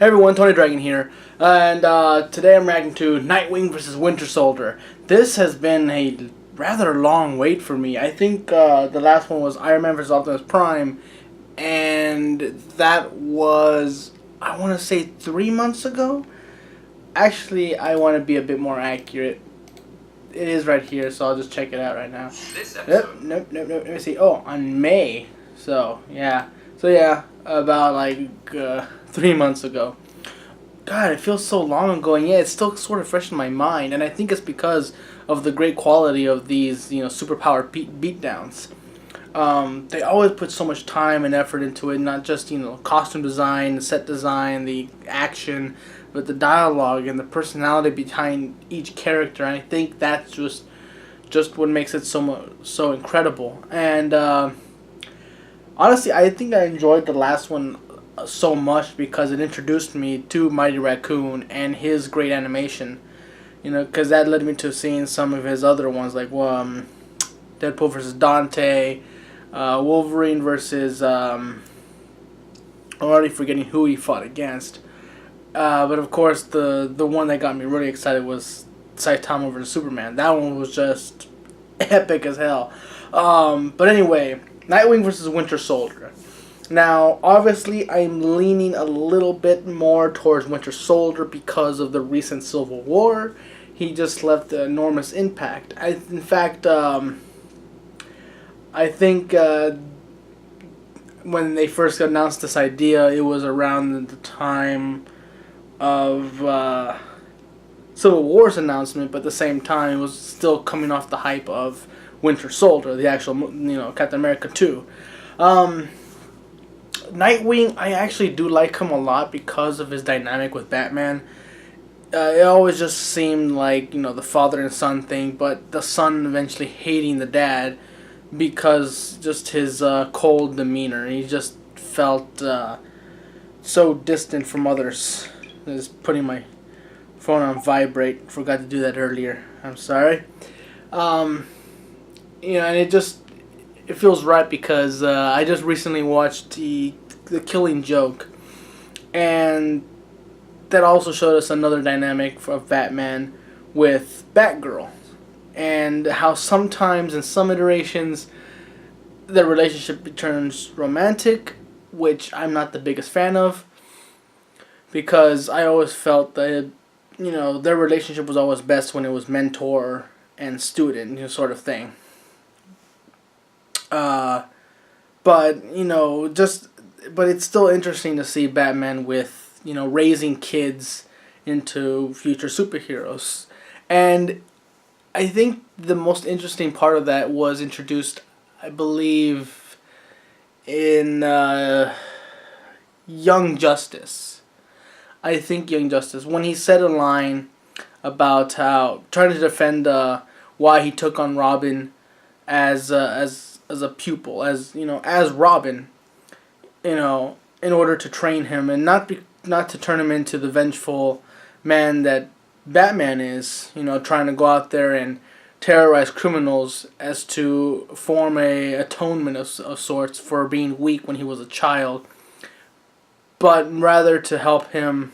Hey everyone, Tony Dragon here, and today I'm reacting to Nightwing vs. Winter Soldier. This has been a rather long wait for me. I think the last one was Iron Man vs. Optimus Prime, and that was, I want to say, 3 months ago? Actually, I want to be a bit more accurate. It is right here, so I'll just check it out right now. Nope. Let me see. Oh, on May. So, yeah. About like 3 months ago. God, it feels so long ago, and yeah, it's still sort of fresh in my mind, and I think it's because of the great quality of these, superpowered beatdowns. They always put so much time and effort into it, not just, costume design, the set design, the action, but the dialogue and the personality behind each character, and I think that's just what makes it so incredible. And honestly, I think I enjoyed the last one so much because it introduced me to Mighty Raccoon and his great animation. Because that led me to seeing some of his other ones, like Deadpool versus Dante, Wolverine versus I'm already forgetting who he fought against. But of course, the one that got me really excited was Saitama versus Superman. That one was just epic as hell. But anyway, Nightwing versus Winter Soldier. Now, obviously, I'm leaning a little bit more towards Winter Soldier because of the recent Civil War. He just left an enormous impact. I think when they first announced this idea, it was around the time of Civil War's announcement, but at the same time, it was still coming off the hype of Winter Soldier, the actual, Captain America 2. Nightwing, I actually do like him a lot because of his dynamic with Batman. It always just seemed like, the father and son thing, but the son eventually hating the dad because just his cold demeanor. He just felt so distant from others. Just putting my phone on vibrate. Forgot to do that earlier. I'm sorry. And it feels right because I just recently watched the Killing Joke, and that also showed us another dynamic of Batman with Batgirl, and how sometimes in some iterations their relationship turns romantic, which I'm not the biggest fan of, because I always felt that their relationship was always best when it was mentor and student, sort of thing. But it's still interesting to see Batman with, raising kids into future superheroes. And I think the most interesting part of that was introduced, I believe, in Young Justice. I think Young Justice, when he said a line about how trying to defend why he took on Robin as a pupil, as Robin, in order to train him and not to turn him into the vengeful man that Batman is, trying to go out there and terrorize criminals as to form a atonement of sorts for being weak when he was a child, but rather to help him,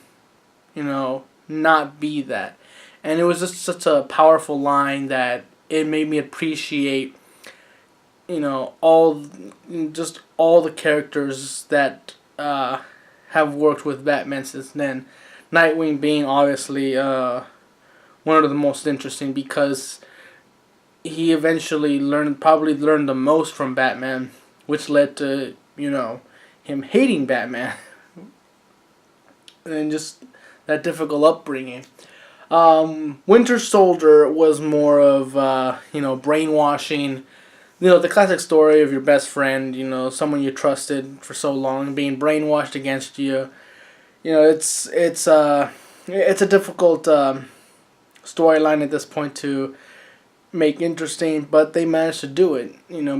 not be that. And it was just such a powerful line that it made me appreciate all the characters that have worked with Batman since then. Nightwing being obviously one of the most interesting because he eventually probably learned the most from Batman, which led to him hating Batman and just that difficult upbringing. Winter Soldier was more of brainwashing. The classic story of your best friend, someone you trusted for so long, being brainwashed against you. It's a difficult storyline at this point to make interesting, but they managed to do it,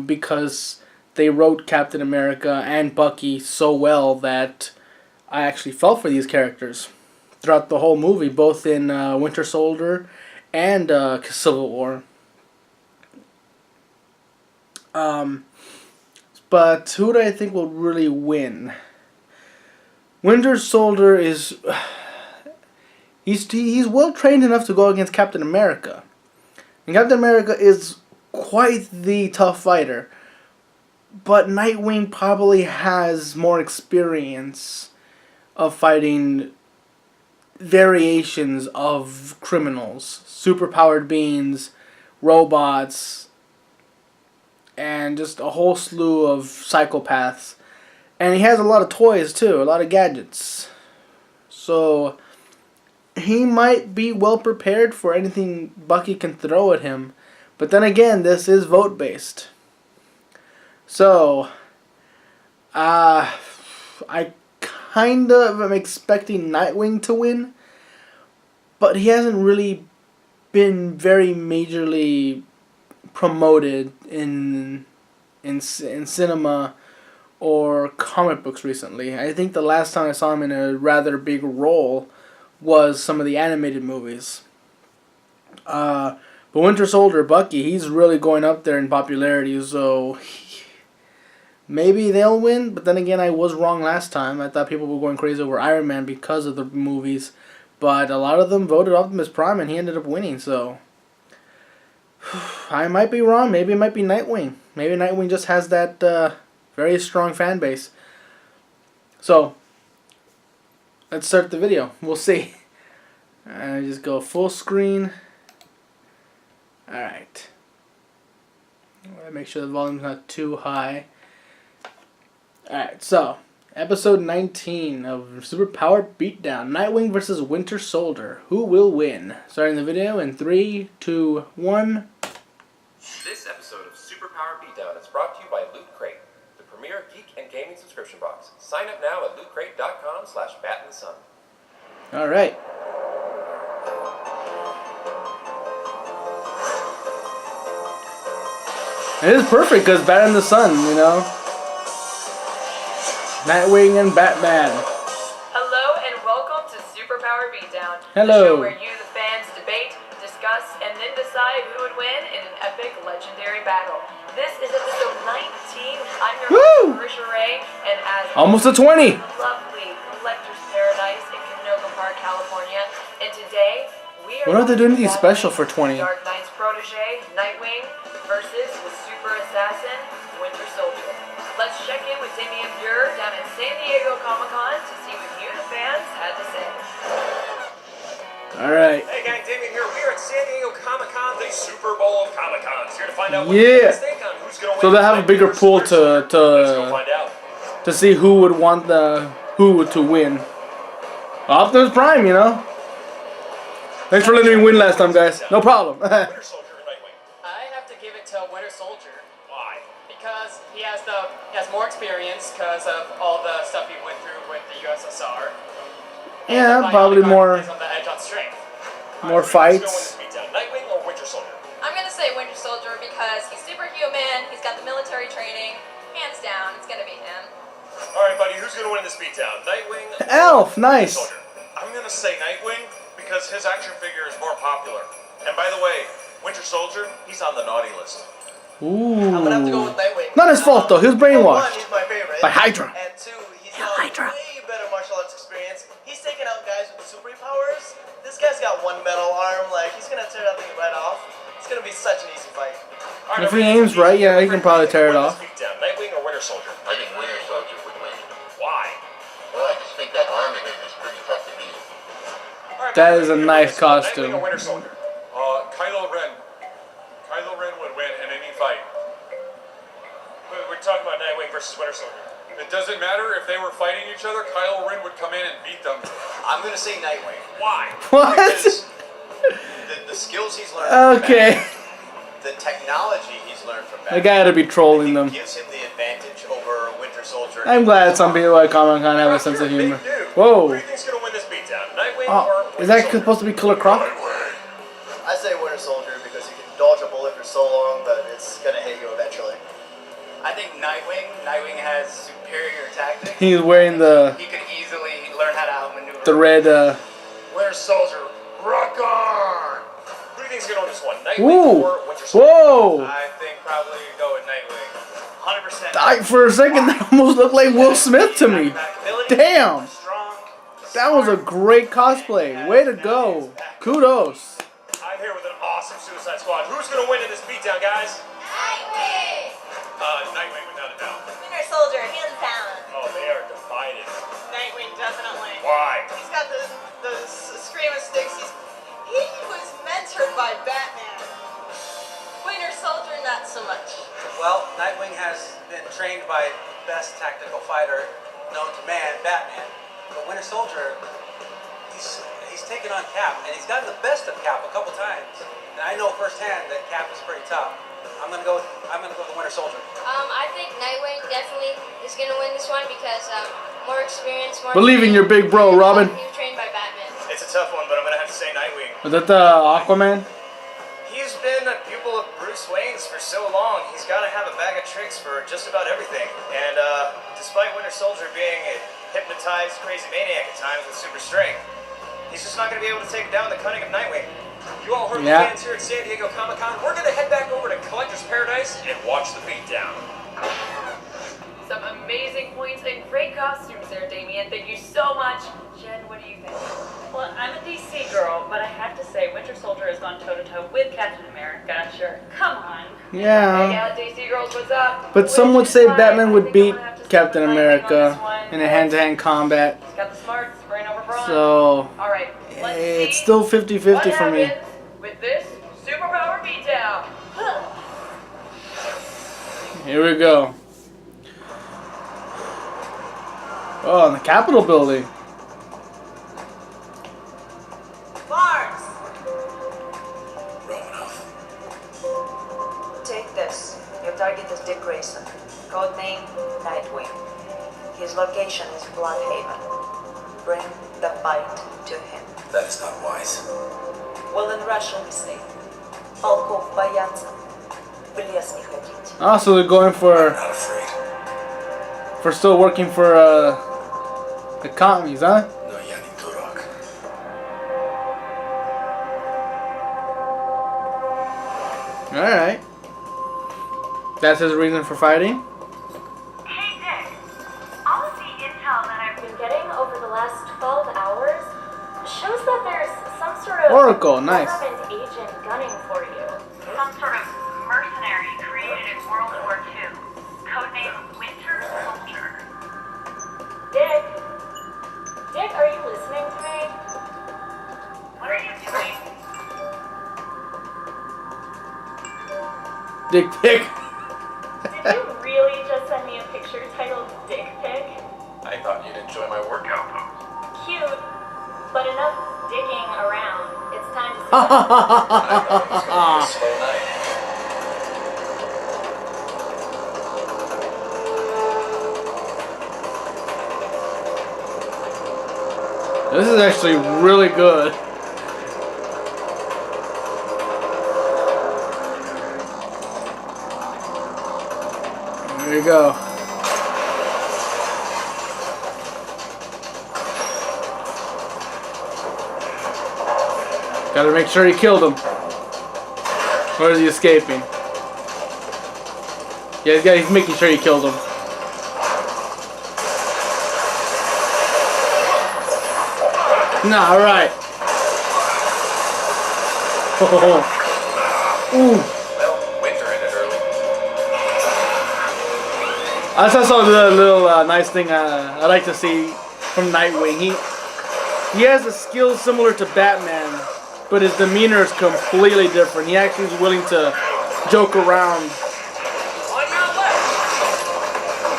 because they wrote Captain America and Bucky so well that I actually felt for these characters throughout the whole movie, both in Winter Soldier and Civil War. But who do I think will really win? Winter Soldier is he's well trained enough to go against Captain America, and Captain America is quite the tough fighter. But Nightwing probably has more experience of fighting variations of criminals, superpowered beings, robots, and just a whole slew of psychopaths. And he has a lot of toys too, a lot of gadgets. So he might be well prepared for anything Bucky can throw at him. But then again, this is vote based. So I kind of am expecting Nightwing to win, but he hasn't really been very majorly promoted in cinema or comic books recently. I think the last time I saw him in a rather big role was some of the animated movies. But Winter Soldier, Bucky, he's really going up there in popularity, so maybe they'll win. But then again, I was wrong last time. I thought people were going crazy over Iron Man because of the movies, but a lot of them voted Optimus Prime and he ended up winning, so I might be wrong. Maybe it might be Nightwing. Maybe Nightwing just has that very strong fan base. So let's start the video. We'll see. I just go full screen. Alright. Make sure the volume's not too high. Alright, so episode 19 of Superpower Beatdown. Nightwing versus Winter Soldier. Who will win? Starting the video in 3, 2, 1. This episode of Superpower Beatdown is brought to you by Loot Crate, the premier geek and gaming subscription box. Sign up now at lootcrate.com/batinthesun. Alright. It is perfect because Bat in the Sun, you know. Nightwing and Batman. Hello and welcome to Superpower Beatdown. Hello. The show where you, the fans, debate, discuss, and then decide who would win in an epic, legendary battle. This is episode 19. I'm your host, Marisha Ray, and as almost a 20. Lovely Collector's Paradise in Canoga Park, California. And today we are. What are they doing anything special for 20? Dark Knight's protege, Nightwing, versus the super assassin, Winter Soldier. Let's check in with Damian Burr down at San Diego Comic-Con to see what you, the fans, had to say. Alright. Hey gang, Damien here. We are at San Diego Comic-Con, the Super Bowl of Comic-Cons. Here to find out what Yeah. you think on who's going to win. So they have a bigger pool to find out. to see who would want who to win. Optimus Prime, you know. Thanks for letting me win last time, guys. No problem. Winter Soldier or Nightwing? I have to give it to Winter Soldier Why? because he has more experience because of all the stuff he went through with the USSR. And Yeah, the probably bionic more- arm is on the edge on strength. More Who's going to win fights. this beatdown, Nightwing or Winter Soldier? I'm gonna say Winter Soldier because he's superhuman, he's got the military training, hands down, it's gonna be him. Alright, buddy, who's going to win this beatdown, Nightwing or Elf, nice. Winter Soldier? I'm going to say Nightwing because his action figure is more popular. And by the way, Winter Soldier, he's on the naughty list. Ooh. I'm gonna have to go with Nightwing. Not his fault though. He was One, brainwashed he's my favorite. by Hydra. And two, he's got way better martial arts experience. He's taking out guys with superpowers. This guy's got one metal arm. Like he's gonna tear that thing right off. It's gonna be such an easy fight. All If he aims right, yeah, he can probably tear it off. Beatdown, Nightwing or Winter Soldier? I think Winter Soldier would win. Why? Well, I just think that arm of his is pretty tough to beat. All right, That buddy, is a who nice wins, costume. Nightwing or Winter Soldier? Kylo Ren. Kylo Ren would win in any fight. We're talking about Nightwing versus Winter Soldier. It doesn't matter if they were fighting each other, Kylo Ren would come in and beat them. I'm gonna say Nightwing. Why? What? Because the skills he's learned from Okay. Batman, the technology he's learned from I Batman, gotta be trolling I them. think gives him the advantage over Winter Soldier. I'm glad some people at Comic Con have a sense of humor. Who do Whoa. you think's going to win this beatdown, Nightwing Oh, or is Winter that Soldier? supposed to be Killer Croc? I say Winter Soldier because you can dodge a bullet for so long, but it's gonna hit you eventually. I think Nightwing has superior tactics. He's wearing the He could easily learn how to outmaneuver. red. Winter Soldier, rock on! Who do you think's going to win this one, Nightwing Ooh. or Winter Soldier? Whoa! I think probably go with Nightwing. 100%. For a second, that almost looked like Will Smith to me. Ability, Damn. Strong, That was a great cosplay. Way to go. Kudos. I'm here with an awesome Suicide Squad. Who's gonna win in this beatdown, guys? Nightwing! Nightwing, without a doubt. Winter Soldier, hands down. Oh, they are divided. Nightwing, definitely. Why? He's got the screaming sticks. He was mentored by Batman. Winter Soldier, not so much. Well, Nightwing has been trained by the best tactical fighter known to man, Batman. But Winter Soldier, he's taken on Cap, and he's gotten the best of Cap a couple times. And I know firsthand that Cap is pretty tough. I'm gonna go with the Winter Soldier. I think Nightwing definitely is gonna win this one because more experience, more. Believe in your big bro, Robin. He was trained by Batman. It's a tough one, but I'm gonna have to say Nightwing. Was that the Aquaman? He's been a pupil of Bruce Wayne's for so long. He's got to have a bag of tricks for just about everything. And despite Winter Soldier being a hypnotized crazy maniac at times with super strength, he's just not going to be able to take down the cunning of Nightwing. You all heard Yeah. the fans here at San Diego Comic-Con. We're gonna head back over to Collector's Paradise and watch the beatdown. Some amazing points and great costumes there, Damien. Thank you so much. Jen, what do you think? Well, I'm a DC girl, but I have to say Winter Soldier has gone toe-to-toe with Captain America. Sure, come on. Hey, Yeah. DC girls, what's up? But some would say Batman would beat Captain Nightwing on America this one, in a hand-to-hand combat. He's got the smarts, brain over brawn. So All right, let's it's see still 50-50 what for me. happens with this superpower beatdown. Here we go. Oh, in the Capitol building. Mars, Romanoff. Take this. Your target is Dick Grayson. Codename Nightwing. His location is Bloodhaven. Bring the fight to him. That is not wise. Well, in Russian we say, Полков боятся, в лес не ходить. Oh, so they're going for Not afraid. still working for the commies, huh? No, я не дурак. All right. That's his reason for fighting. Hey, Dick. All of the intel that I've been getting over the last 12 hours shows that there's some sort of Oracle, nice. government agent gunning for you. Some sort of mercenary created in World War II. Codename Winter Soldier. Dick? Dick, are you listening to me? What are you doing? Dick pic. Did you really just send me a picture titled Dick Pic? I thought you'd enjoy my workout pose. Cute, but enough digging around. It's time to I thought it was gonna be a slow night. This is actually really good. There you go. Gotta make sure he killed him. Or is he escaping? Yeah, he's making sure he killed him. Nah, alright. Ooh. Well, winter ended early. I saw the little nice thing I like to see from Nightwing. He has a skill similar to Batman, but his demeanor is completely different. He actually is willing to joke around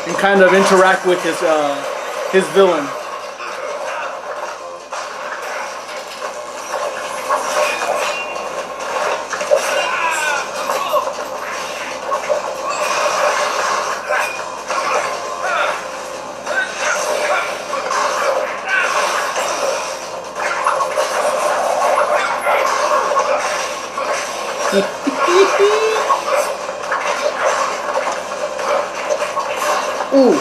and kind of interact with his villain. Ooh.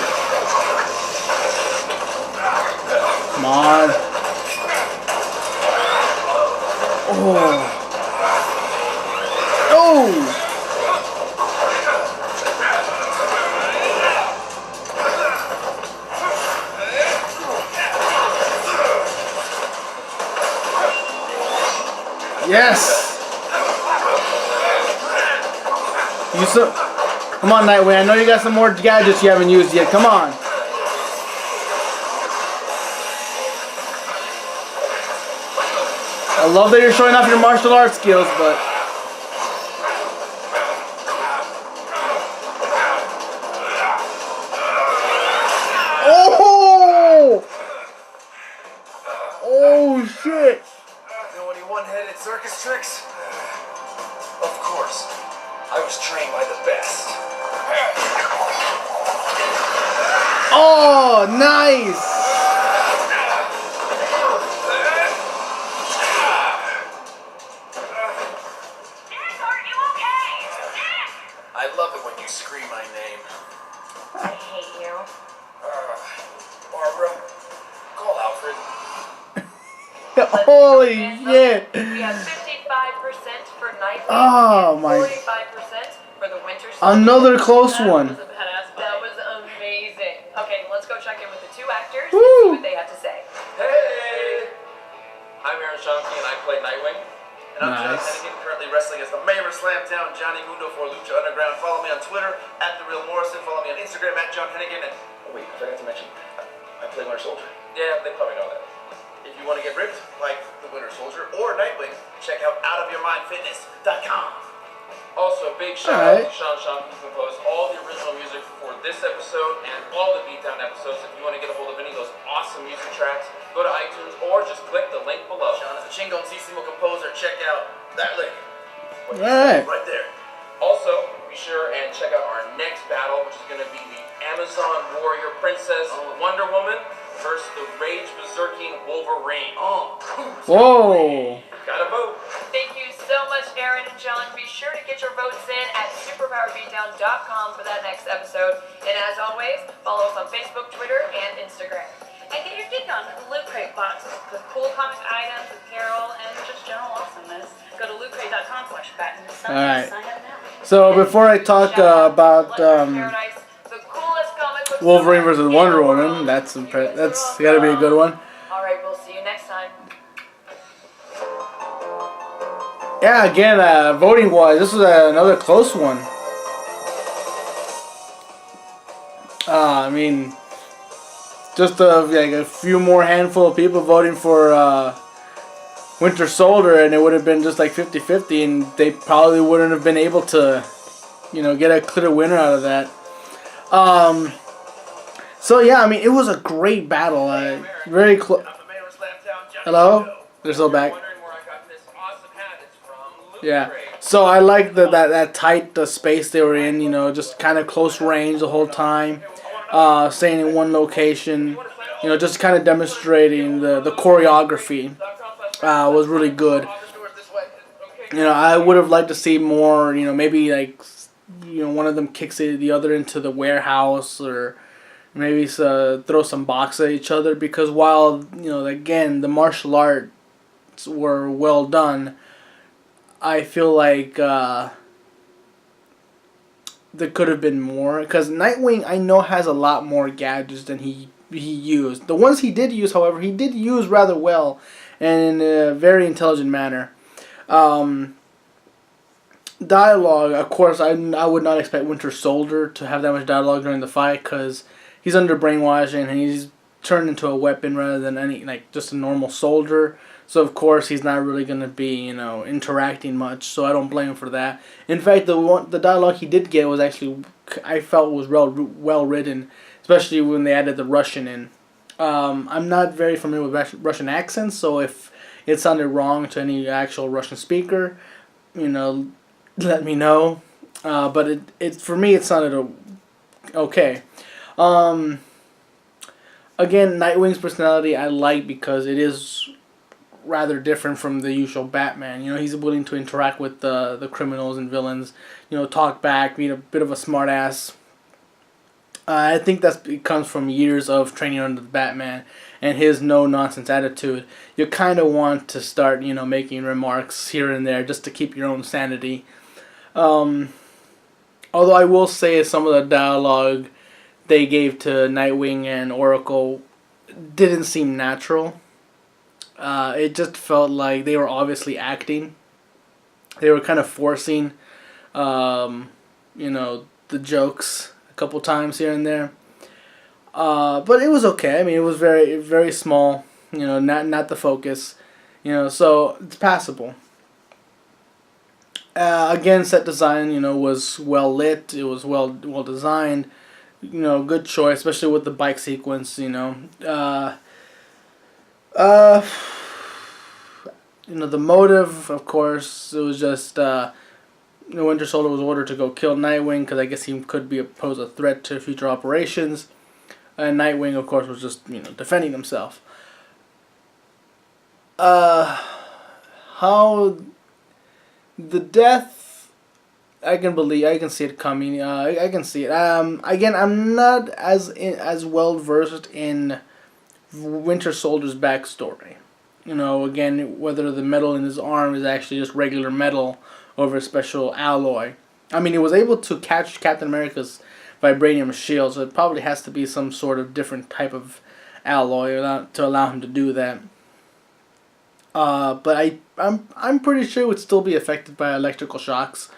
Come on. Oh. Oh. Yes! Use some. Come on, Nightwing. I know you got some more gadgets you haven't used yet. Come on. I love that you're showing off your martial arts skills, but. Oh! Oh, shit. Know any one-headed circus tricks? Of course. I was trained by the best. Oh, nice! Dick, aren't you okay? Dick! I love it when you scream my name. I hate you. Barbara, call Alfred. Holy shit! We have 55% for Nightwing Oh, and my- 45% for the Winter Soldier. Another close one. That was a badass fight. That was amazing. Okay, let's go check in with the two actors Woo. and see what they have to say. Hey! I'm Aaron Shonky and I play Nightwing. And I'm John Nice. Hennigan, currently wrestling as the mayor of Slamtown, Johnny Mundo for Lucha Underground. Follow me on Twitter, @TheRealMorrison. Follow me on Instagram, @John Hennigan. And, oh wait, I forgot to mention, I play Winter Soldier. Yeah, they probably know that. If you want to get ripped like the Winter Soldier or Nightwing, check out OutOfYourMindFitness.com. Also, big shout out Alright. to Sean Shonky, who composed all the original music for this episode and all the Beatdown episodes. If you want to get a hold of any of those awesome music tracks, go to iTunes or just click the link below. Sean is a chingoncísimo composer. Check out that link. Alright. Right there. Also, be sure and check out our next battle, which is going to be the Amazon Warrior Princess Wonder Woman versus the Rage Berserking Wolverine. Oh, Whoa! Gotta vote. Thank you so much, Aaron and John. Be sure to get your votes in at superpowerbeatdown.com for that next episode. And as always, follow us on Facebook, Twitter, and Instagram. And get your geek on Loot Crate boxes with cool comic items, apparel, and just general awesomeness. Go to lootcrate.com/BatmanSun Alright. and sign up now. So before I talk about Paradise, the coolest comic book Wolverine store versus in Wonder the Woman, world. that's You guys that's are gotta be a awesome. good one. All right, we'll see you next time. Yeah, again, voting wise, this was another close one. I mean, just like a few more handful of people voting for Winter Soldier, and it would have been just like 50-50, and they probably wouldn't have been able to, get a clear winner out of that. So yeah, I mean, it was a great battle. Very close. Hello? They're still back. Wondering where I got this awesome hat? It's from Loot Yeah. Crate. So I like that tight space they were in, just kind of close range the whole time, staying in one location, just kind of demonstrating the choreography was really good. I would have liked to see more, maybe like, one of them kicks the other into the warehouse, or maybe throw some box at each other, because while, again, the martial arts were well done, I feel like there could have been more, because Nightwing, I know, has a lot more gadgets than he used. The ones he did use, however, he did use rather well and in a very intelligent manner. Dialogue, of course, I would not expect Winter Soldier to have that much dialogue during the fight, because he's under brainwashing and he's turned into a weapon rather than just a normal soldier. So of course he's not really gonna be interacting much. So I don't blame him for that. In fact, the dialogue he did get was actually, I felt, was well written, especially when they added the Russian in. I'm not very familiar with Russian accents, so if it sounded wrong to any actual Russian speaker, let me know. But it for me it sounded okay. Again, Nightwing's personality I like, because it is rather different from the usual Batman. He's willing to interact with the criminals and villains, talk back, be a bit of a smart ass. I think it comes from years of training under the Batman and his no-nonsense attitude. You kind of want to start, making remarks here and there just to keep your own sanity. Although I will say some of the dialogue they gave to Nightwing and Oracle didn't seem natural. It just felt like they were obviously acting. They were kind of forcing, the jokes a couple times here and there. But it was okay. I mean, it was very, very small. Not the focus. So it's passable. Again, set design, was well lit. It was well designed. Good choice, especially with the bike sequence. The motive, of course, it was just Winter Soldier was ordered to go kill Nightwing because I guess he could pose a threat to future operations, and Nightwing, of course, was just defending himself. How the death, I can see it coming. I can see it. Again, I'm not as well versed in Winter Soldier's backstory. Again, whether the metal in his arm is actually just regular metal over a special alloy. I mean, he was able to catch Captain America's vibranium shield, so it probably has to be some sort of different type of alloy to allow him to do that. But I'm pretty sure it would still be affected by electrical shocks.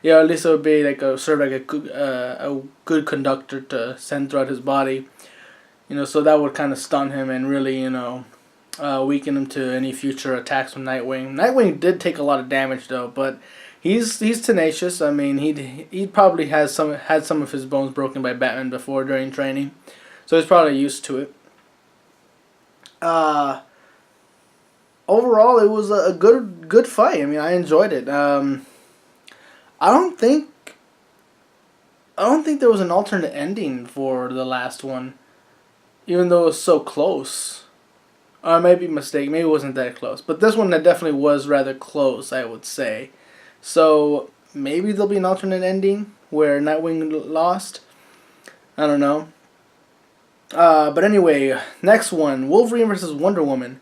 At least it would be serve like a good conductor to send throughout his body. So that would kind of stun him and really weaken him to any future attacks from Nightwing. Nightwing did take a lot of damage though, but he's tenacious. I mean, he probably had some of his bones broken by Batman before during training, so he's probably used to it. Overall, it was a good fight. I mean, I enjoyed it. I don't think there was an alternate ending for the last one, even though it was so close. Or maybe mistake. Maybe it wasn't that close. But this one that definitely was rather close, I would say. So maybe there'll be an alternate ending where Nightwing lost. I don't know. But anyway, next one, Wolverine versus Wonder Woman.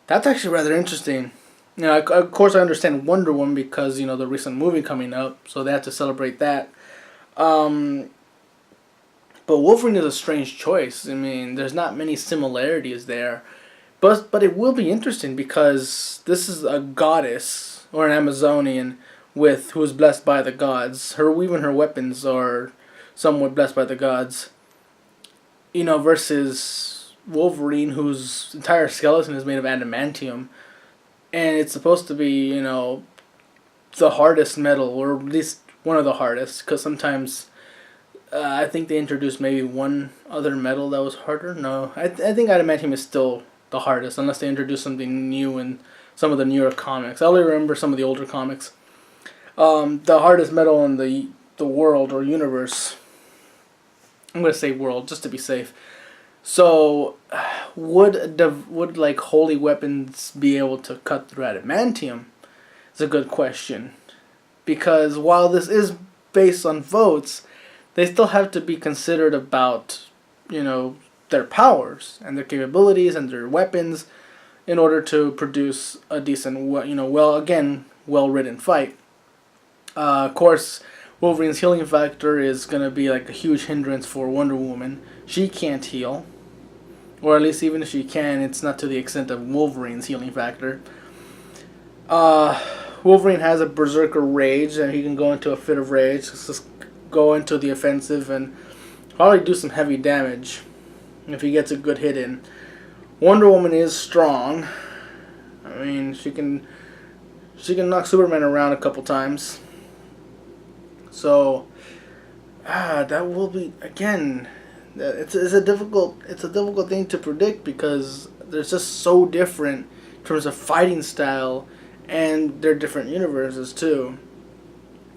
That's actually rather interesting. Of course I understand Wonder Woman because, the recent movie coming up, so they have to celebrate that. But Wolverine is a strange choice. I mean, there's not many similarities there. But it will be interesting because this is a goddess or an Amazonian who is blessed by the gods. Even her weapons are somewhat blessed by the gods. Versus Wolverine, whose entire skeleton is made of adamantium, and it's supposed to be the hardest metal, or at least one of the hardest. Because sometimes I think they introduced maybe one other metal that was harder. No, I think adamantium is still the hardest, unless they introduce something new in some of the newer comics. I only remember some of the older comics. The hardest metal in the world or universe. I'm gonna say world just to be safe. So, would holy weapons be able to cut through adamantium? It's a good question, because while this is based on votes, they still have to be considered about their powers and their capabilities and their weapons in order to produce a decent, well-written fight. Of course, Wolverine's healing factor is going to be like a huge hindrance for Wonder Woman. She can't heal, or at least even if she can, it's not to the extent of Wolverine's healing factor. Wolverine has a berserker rage, and he can go into a fit of rage, just go into the offensive and probably do some heavy damage if he gets a good hit in. Wonder Woman is strong. I mean, she can knock Superman around a couple times. So that will be, again, it's a difficult thing to predict because they're just so different in terms of fighting style, and they're different universes too.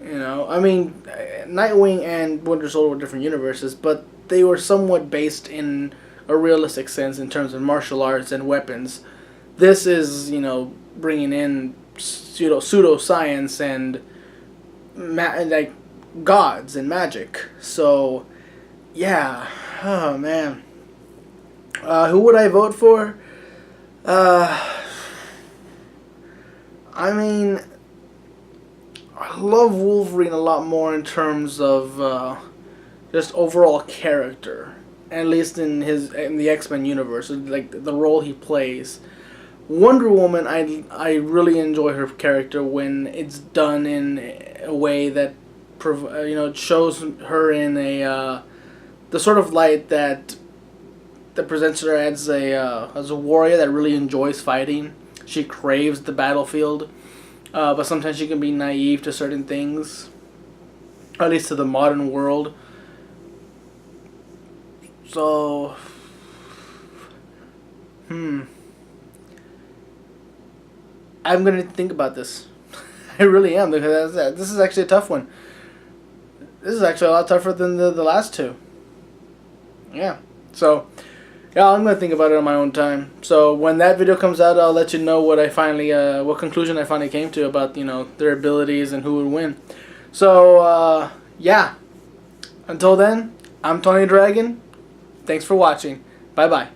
I mean, Nightwing and Winter Soldier were different universes, but they were somewhat based in a realistic sense in terms of martial arts and weapons. This is, bringing in pseudoscience and gods and magic. So, yeah. Oh, man. Who would I vote for? I mean, I love Wolverine a lot more in terms of just overall character, at least in the X-Men universe, like the role he plays. Wonder Woman, I really enjoy her character when it's done in a way that shows her in the sort of light that presents her as a warrior that really enjoys fighting. She craves the battlefield, but sometimes she can be naive to certain things, at least to the modern world. So, I'm gonna think about this. I really am, because this is actually a tough one. This is actually a lot tougher than the last two. Yeah. So, yeah, I'm gonna think about it on my own time. So when that video comes out, I'll let you know what what conclusion I finally came to about their abilities and who would win. So yeah. Until then, I'm Tony Dragon. Thanks for watching. Bye bye.